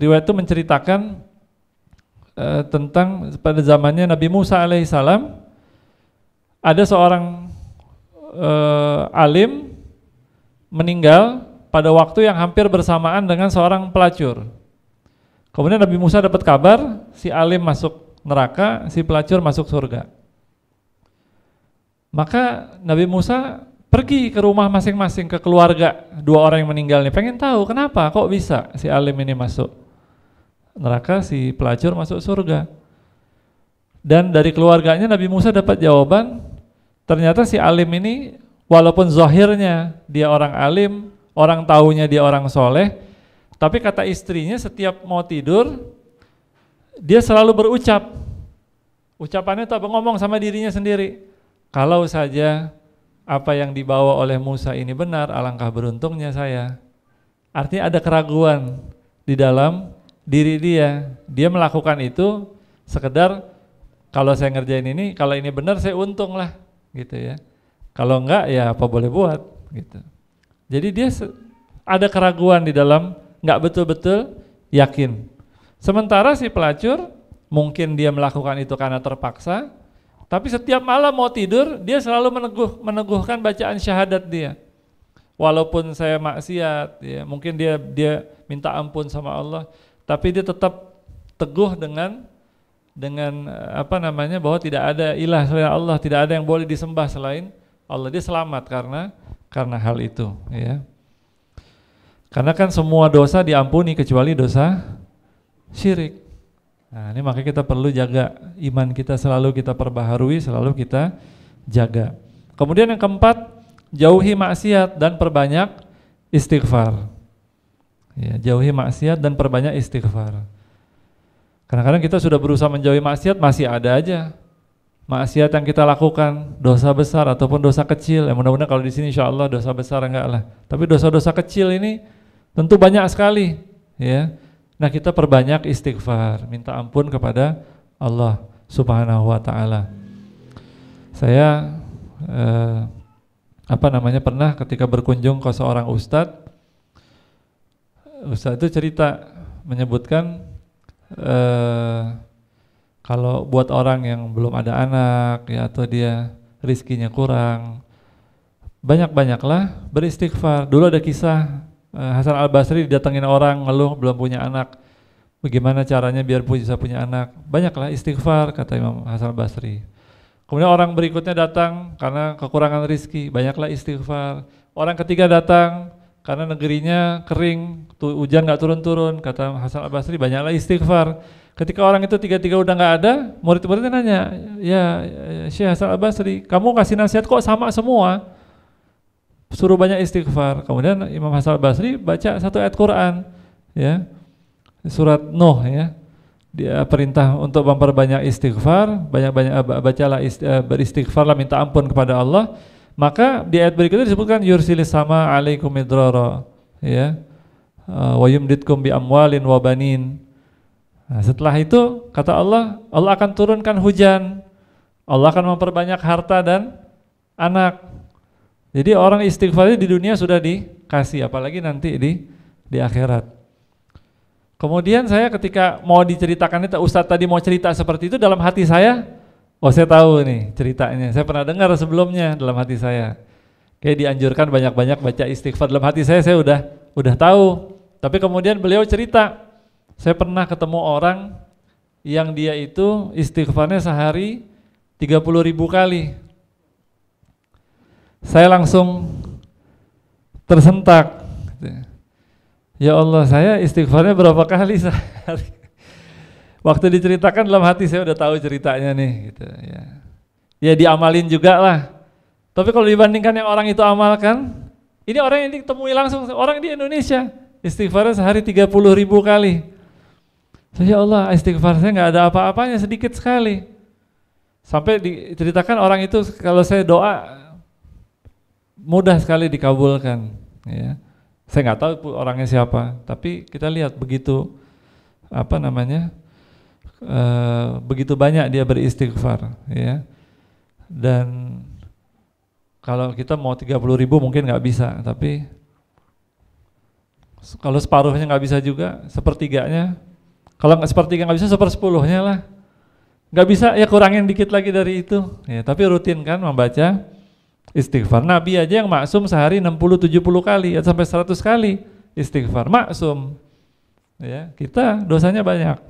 Riwayat itu menceritakan tentang pada zamannya Nabi Musa alaihissalam ada seorang alim meninggal pada waktu yang hampir bersamaan dengan seorang pelacur. Kemudian Nabi Musa dapat kabar si alim masuk neraka, si pelacur masuk surga. Maka Nabi Musa pergi ke rumah masing-masing, ke keluarga dua orang yang meninggal ini, pengen tahu kenapa kok bisa si alim ini masuk neraka, si pelacur masuk surga. Dan dari keluarganya Nabi Musa dapat jawaban, ternyata si alim ini walaupun zahirnya dia orang alim, orang taunya dia orang soleh, tapi kata istrinya setiap mau tidur dia selalu berucap. Ucapannya itu apa? Ngomong sama dirinya sendiri, kalau saja apa yang dibawa oleh Musa ini benar, alangkah beruntungnya saya. Artinya ada keraguan di dalam diri dia. Dia melakukan itu sekedar kalau saya ngerjain ini, kalau ini benar saya untung lah, gitu ya. Kalau enggak ya apa boleh buat, gitu. Jadi dia ada keraguan di dalam, enggak betul-betul yakin. Sementara si pelacur mungkin dia melakukan itu karena terpaksa, tapi setiap malam mau tidur dia selalu meneguhkan bacaan syahadat dia. Walaupun saya maksiat, ya, mungkin dia minta ampun sama Allah, tapi dia tetap teguh dengan bahwa tidak ada ilah selain Allah, tidak ada yang boleh disembah selain Allah. Dia selamat karena hal itu, ya. Karena kan semua dosa diampuni kecuali dosa syirik. Nah, ini makanya kita perlu jaga iman kita, selalu kita perbaharui, selalu kita jaga. Kemudian yang keempat, jauhi maksiat dan perbanyak istighfar. Ya, jauhi maksiat dan perbanyak istighfar. Kadang-kadang kita sudah berusaha menjauhi maksiat, masih ada aja maksiat yang kita lakukan, dosa besar ataupun dosa kecil. Ya, mudah-mudahan kalau di sini insya Allah dosa besar enggak lah. Tapi dosa-dosa kecil ini tentu banyak sekali, ya. Nah, kita perbanyak istighfar, minta ampun kepada Allah Subhanahu wa taala. Saya pernah ketika berkunjung ke seorang ustadz itu cerita menyebutkan kalau buat orang yang belum ada anak, ya, atau dia rizkinya kurang, banyak-banyaklah beristighfar. Dulu ada kisah Hasan Al-Basri didatengin orang ngeluh belum punya anak, bagaimana caranya biar bisa punya anak? Banyaklah istighfar, kata Imam Hasan Al-Basri. Kemudian orang berikutnya datang karena kekurangan rizki, banyaklah istighfar. Orang ketiga datang karena negerinya kering, hujan nggak turun-turun. Kata Hasan al-Basri, banyaklah istighfar. Ketika orang itu tiga-tiga udah nggak ada, murid-muridnya nanya, ya Syekh Hasan al-Basri, kamu kasih nasihat kok sama semua? Suruh banyak istighfar. Kemudian Imam Hasan al-Basri baca satu ayat Quran, ya, surat Nuh, ya. Dia perintah untuk memperbanyak istighfar, banyak-banyak bacalah beristighfarlah, minta ampun kepada Allah. Maka di ayat berikutnya disebutkan yursilis sama alaikum idrara, ya, wa yumditkum bi amwalin wa banin. Nah, setelah itu kata Allah, Allah akan turunkan hujan, Allah akan memperbanyak harta dan anak. Jadi orang istighfar di dunia sudah dikasih, apalagi nanti di akhirat. Kemudian saya ketika mau diceritakan itu, Ustadz tadi mau cerita seperti itu, dalam hati saya, oh saya tahu nih ceritanya, saya pernah dengar sebelumnya dalam hati saya. Kayak dianjurkan banyak-banyak baca istighfar, dalam hati saya udah tahu. Tapi kemudian beliau cerita, saya pernah ketemu orang yang dia itu istighfarnya sehari 30.000 kali. Saya langsung tersentak. Ya Allah, saya istighfarnya berapa kali sehari? Waktu diceritakan dalam hati saya udah tahu ceritanya nih, gitu ya. Ya diamalin juga lah. Tapi kalau dibandingkan yang orang itu amalkan, ini orang yang ditemui langsung, orang di Indonesia istighfarnya sehari 30.000 kali. Ya Allah, istighfar saya nggak ada apa-apanya, sedikit sekali. Sampai diceritakan orang itu kalau saya doa mudah sekali dikabulkan, ya. Saya nggak tahu orangnya siapa, tapi kita lihat begitu begitu banyak dia beristighfar, ya. Dan kalau kita mau 30.000 mungkin nggak bisa, tapi kalau separuhnya nggak bisa juga, sepertiganya. Kalau nggak sepertiga nggak bisa, 1/10-nya lah. Nggak bisa ya kurangin dikit lagi dari itu, ya. Tapi rutin kan membaca istighfar. Nabi aja yang maksum sehari 60-70 kali atau sampai 100 kali istighfar, maksum. Ya, kita dosanya banyak.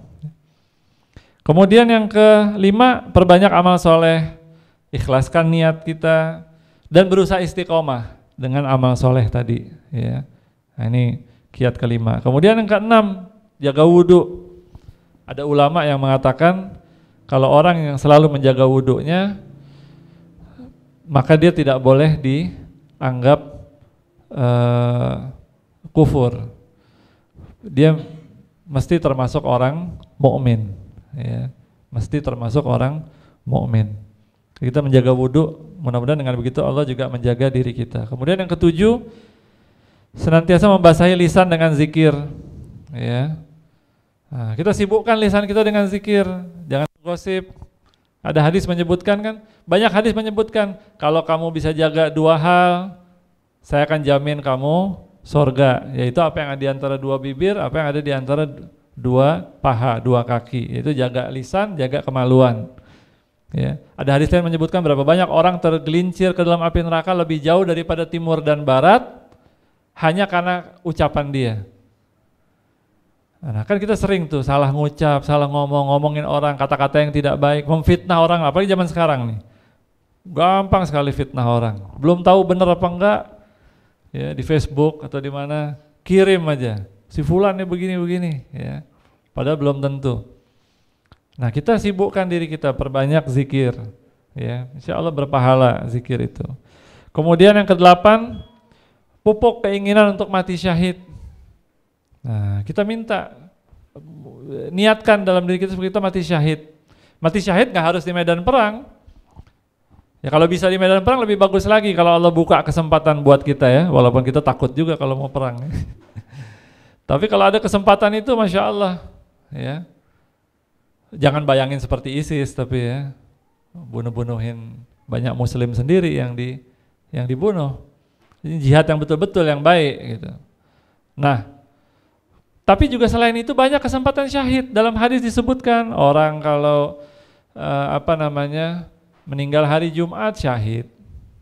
Kemudian yang kelima, perbanyak amal soleh, ikhlaskan niat kita dan berusaha istiqomah dengan amal soleh tadi, ya. Nah, ini kiat kelima. Kemudian yang keenam, jaga wudhu. Ada ulama yang mengatakan kalau orang yang selalu menjaga wudhunya, maka dia tidak boleh dianggap kufur. Dia mesti termasuk orang mukmin, ya. Mesti termasuk orang mukmin. Kita menjaga wudhu, mudah-mudahan dengan begitu Allah juga menjaga diri kita. Kemudian yang ketujuh, senantiasa membasahi lisan dengan zikir, ya. Nah, kita sibukkan lisan kita dengan zikir, jangan gosip. Ada hadis menyebutkan kan, banyak hadis menyebutkan kalau kamu bisa jaga 2 hal, saya akan jamin kamu surga, yaitu apa yang ada di antara 2 bibir, apa yang ada di antara 2 paha, 2 kaki, yaitu jaga lisan, jaga kemaluan. Ya. Ada hadis lain menyebutkan berapa banyak orang tergelincir ke dalam api neraka lebih jauh daripada timur dan barat hanya karena ucapan dia. Nah, kan kita sering tuh salah ngucap, salah ngomongin orang, kata-kata yang tidak baik, memfitnah orang, apalagi zaman sekarang nih. Gampang sekali fitnah orang. Belum tahu benar apa enggak, ya di Facebook atau di mana, kirim aja. Si fulan nih begini-begini, ya. Padahal belum tentu. Nah, kita sibukkan diri kita, perbanyak zikir, ya. Insya Allah berpahala zikir itu. Kemudian yang ke-8, pupuk keinginan untuk mati syahid. Nah, kita minta, niatkan dalam diri kita supaya kita mati syahid. Mati syahid nggak harus di medan perang. Ya kalau bisa di medan perang lebih bagus lagi kalau Allah buka kesempatan buat kita, ya. Walaupun kita takut juga kalau mau perang. Tapi kalau ada kesempatan itu, masya Allah, ya. Jangan bayangin seperti ISIS, tapi ya bunuh-bunuhin banyak Muslim sendiri yang dibunuh. Ini jihad yang betul-betul yang baik, gitu. Nah. Tapi juga selain itu banyak kesempatan syahid. Dalam hadis disebutkan orang kalau meninggal hari Jumat syahid,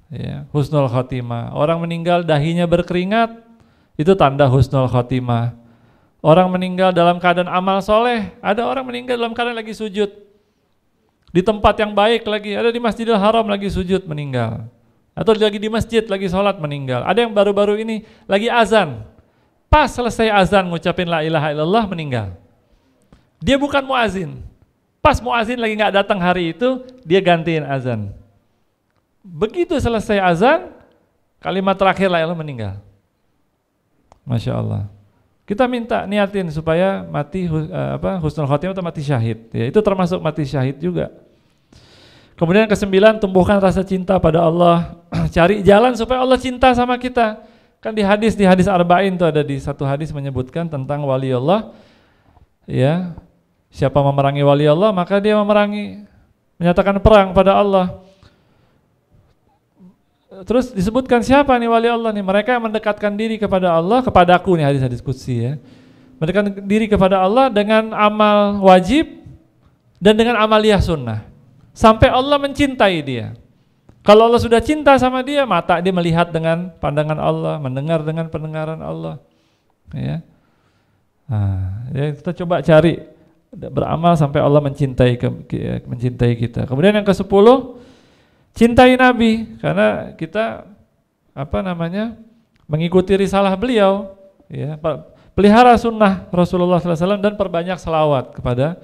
ya, husnul khotimah. Orang meninggal dahinya berkeringat, itu tanda husnul khotimah. Orang meninggal dalam keadaan amal soleh, ada orang meninggal dalam keadaan lagi sujud di tempat yang baik lagi, ada di Masjidil Haram lagi sujud meninggal. Atau lagi di masjid, lagi sholat meninggal. Ada yang baru-baru ini lagi azan, pas selesai azan ngucapin la ilaha illallah meninggal. Dia bukan muazin, pas muazin lagi nggak datang hari itu, dia gantiin azan. Begitu selesai azan, kalimat terakhir la ilaha meninggal. Masya Allah. Kita minta niatin supaya mati husnul khotimah atau mati syahid. Ya, itu termasuk mati syahid juga. Kemudian yang ke-9, tumbuhkan rasa cinta pada Allah. Cari jalan supaya Allah cinta sama kita. Kan di hadis Arba'in itu ada di satu hadis menyebutkan tentang wali Allah. Ya, siapa memerangi wali Allah maka dia menyatakan perang pada Allah. Terus disebutkan siapa nih wali Allah nih? Mereka yang mendekatkan diri kepada Allah, kepadaku nih hadis qudsi ya. Mendekatkan diri kepada Allah dengan amal wajib dan dengan amaliyah sunnah. Sampai Allah mencintai dia. Kalau Allah sudah cinta sama dia, mata dia melihat dengan pandangan Allah, mendengar dengan pendengaran Allah. Ya. Nah, ya kita coba cari beramal sampai Allah mencintai kita. Kemudian yang ke-10, cintai Nabi, karena kita mengikuti risalah beliau, ya, pelihara sunnah Rasulullah SAW dan perbanyak selawat kepada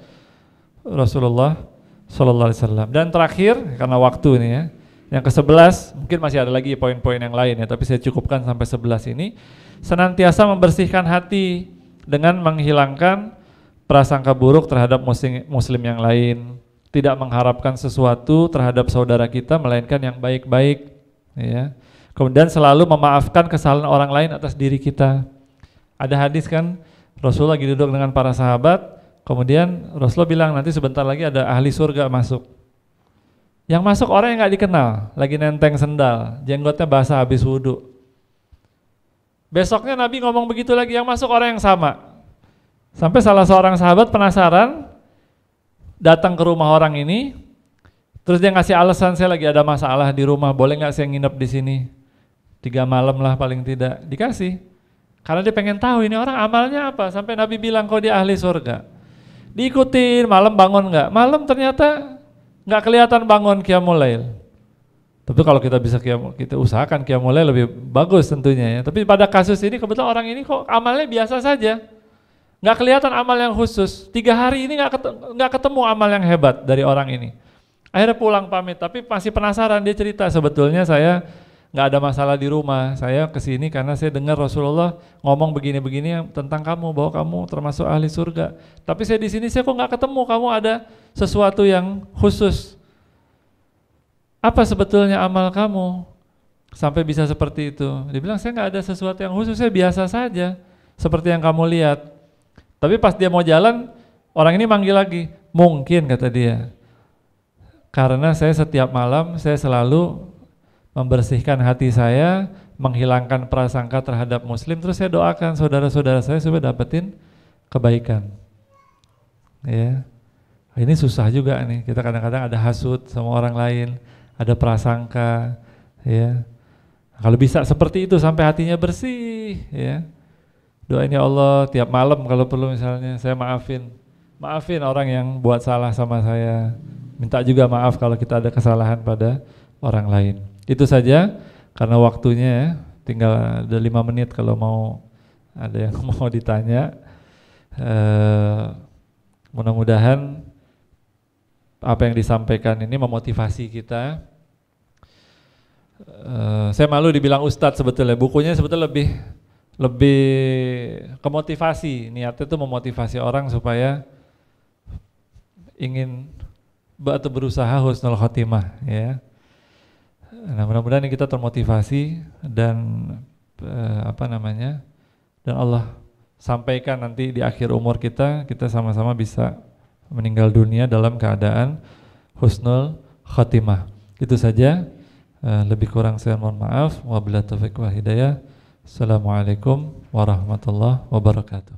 Rasulullah SAW. Dan terakhir, karena waktu ini ya, yang ke-11, mungkin masih ada lagi poin-poin yang lain ya, tapi saya cukupkan sampai 11 ini. Senantiasa membersihkan hati dengan menghilangkan prasangka buruk terhadap muslim yang lain. Tidak mengharapkan sesuatu terhadap saudara kita melainkan yang baik-baik, ya. Kemudian selalu memaafkan kesalahan orang lain atas diri kita. Ada hadis kan, Rasulullah lagi duduk dengan para sahabat, kemudian Rasulullah bilang nanti sebentar lagi ada ahli surga masuk. Yang masuk orang yang nggak dikenal, lagi nenteng sendal, jenggotnya basah habis wudhu. Besoknya Nabi ngomong begitu lagi, yang masuk orang yang sama. Sampai salah seorang sahabat penasaran, datang ke rumah orang ini, terus dia ngasih alasan, saya lagi ada masalah di rumah, boleh nggak saya nginep di sini 3 malam lah paling tidak. Dikasih, karena dia pengen tahu ini orang amalnya apa. Sampai Nabi bilang kok dia ahli surga. Diikutin, malam bangun nggak? Malam ternyata nggak kelihatan bangun qiyamul lail. Tapi kalau kita bisa kita usahakan qiyamul lail lebih bagus tentunya ya. Tapi pada kasus ini kebetulan orang ini kok amalnya biasa saja. Nggak kelihatan amal yang khusus. 3 hari ini nggak ketemu amal yang hebat dari orang ini. Akhirnya pulang pamit, tapi masih penasaran. Dia cerita, sebetulnya saya nggak ada masalah di rumah. Saya kesini karena saya dengar Rasulullah ngomong begini-begini tentang kamu, bahwa kamu termasuk ahli surga. Tapi saya di sini saya kok nggak ketemu kamu ada sesuatu yang khusus. Apa sebetulnya amal kamu sampai bisa seperti itu? Dia bilang saya nggak ada sesuatu yang khusus, saya biasa saja seperti yang kamu lihat. Tapi pas dia mau jalan, orang ini manggil lagi. Mungkin kata dia, karena saya setiap malam saya selalu membersihkan hati saya, menghilangkan prasangka terhadap muslim, terus saya doakan saudara-saudara saya supaya dapetin kebaikan. Ya, ini susah juga nih. Kita kadang-kadang ada hasud sama orang lain, ada prasangka. Ya, kalau bisa seperti itu sampai hatinya bersih, ya. Doain ya Allah tiap malam kalau perlu, misalnya saya maafin orang yang buat salah sama saya. Minta juga maaf kalau kita ada kesalahan pada orang lain. Itu saja karena waktunya ya, tinggal ada 5 menit kalau mau ada yang mau ditanya. Mudah-mudahan apa yang disampaikan ini memotivasi kita. Saya malu dibilang ustadz sebetulnya, bukunya sebetulnya lebih kemotivasi, niatnya itu memotivasi orang supaya ingin atau berusaha husnul khotimah ya. Nah, mudah-mudahan kita termotivasi dan dan Allah sampaikan nanti di akhir umur kita sama-sama bisa meninggal dunia dalam keadaan husnul khotimah. Itu saja, lebih kurang saya mohon maaf. Wabillahi taufiq wal hidayah. Assalamualaikum warahmatullahi wabarakatuh.